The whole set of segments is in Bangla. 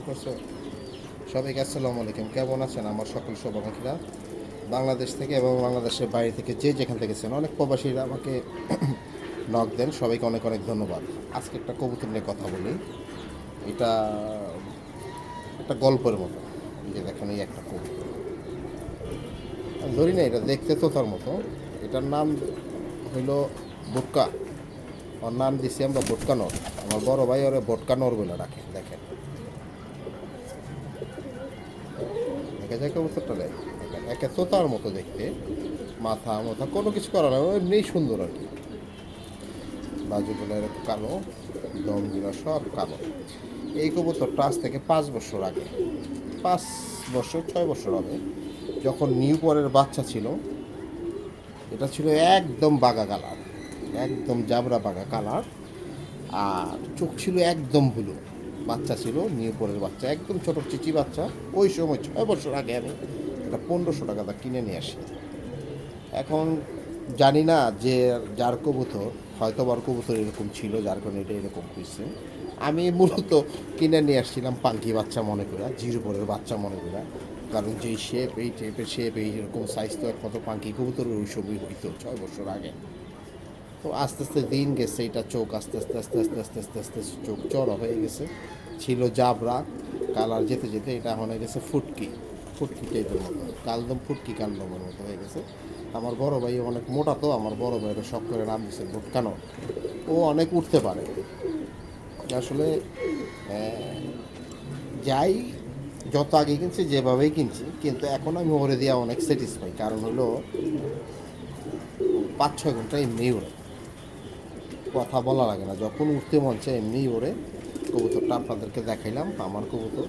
করছো? সবাইকে আসসালামু আলাইকুম। কেমন আছেন আমার সকল শুভাকাঙ্ক্ষীরা বাংলাদেশ থেকে এবং বাংলাদেশের বাইরে থেকে যে যেখান থেকে আছেন? অনেক প্রবাসীরা আমাকে নক দেন, সবাইকে অনেক অনেক ধন্যবাদ। আজকে একটা কবুতর নিয়ে কথা বলি। এটা একটা গল্পের মতো। এই যে দেখেন, এই একটা কবুতর, আমি ধরি না, এটা দেখতে তো তার মতো। এটার নাম হইল ভুটকা। ওর নাম দিছি আমরা ভুটকা নর। আমার বড় ভাই ওরে ভটকা নর বলে ডাকে। দেখেন, দেখা যায় কবুতরটা দেয় একে তোতার মতো দেখতে, মাথা মাথা কোনো কিছু করা না, এমনি সুন্দর আর কি। বাজুগুলো এরকম কালো, দমগুলো সব কালো। এই কবুতরটা আজ থেকে 5 বছর আগে, 5 বছর 6 বছর হবে, যখন নিউ পরের বাচ্চা ছিল, এটা ছিল একদম বাগা কালার, একদম জাবরা বাগা কালার। আর চোখ ছিল একদম ব্লু। বাচ্চা ছিল, নিউ পরের বাচ্চা, একদম ছোট চিচি বাচ্চা। ওই সময় 6 বছর আগে আমি এটা 1500 টাকা দা কিনে নিয়ে আসি। এখন জানি না যে যার কবুতর, হয়তো বার কবুতর এরকম ছিল যার কারণে এটা এরকম হয়েছে। আমি মূলত কিনে নিয়ে আসছিলাম পাঙ্কি বাচ্চা মনে করা, জিরো পরের বাচ্চা মনে করা। কারণ যেই শেপ, এই টাইপের শেপ, এই এরকম সাইজ তো একমাত্র পাঙ্কি কবুতরের ওই সময় হইতো 6 বছর আগে। তো আস্তে আস্তে দিন গেছে, এটা চোখ আস্তে আস্তে আস্তে আস্তে আস্তে আস্তে আস্তে চোখ চড়া হয়ে গেছে। ছিল জাবরা কালার, যেতে যেতে এটা হয়ে গেছে ফুটকি, ফুটকি টাইপের মতো, কালদম ফুটকি কালদমের মতো হয়ে গেছে। আমার বড় ভাই অনেক মোটা, তো আমার বড় ভাইয়ের শখ করে নাম দিচ্ছে ভুটকানো। ও অনেক উঠতে পারে আসলে। যাই, যত আগে কিনছি যেভাবেই কিনছি, কিন্তু এখন আমি ওরে দিয়ে অনেক স্যাটিসফাই। কারণ হলো 5-6 ঘন্টা এমনি ওরে, কথা বলা লাগে না, যখন উঠতে মন চায় এমনিই ওরে। কবুতরটা আপনাদেরকে দেখাইলাম, আমার কবুতর।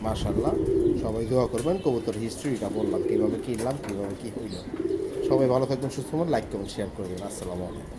মাশাল্লাহ, সবাই দোয়া করবেন। কবুতর হিস্ট্রিটা বললাম, কীভাবে কিনলাম, কীভাবে কী হইল। সবাই ভালো থাকবেন, সুস্থ থাকবেন, লাইক করবেন, শেয়ার করবেন। আসসালামু আলাইকুম।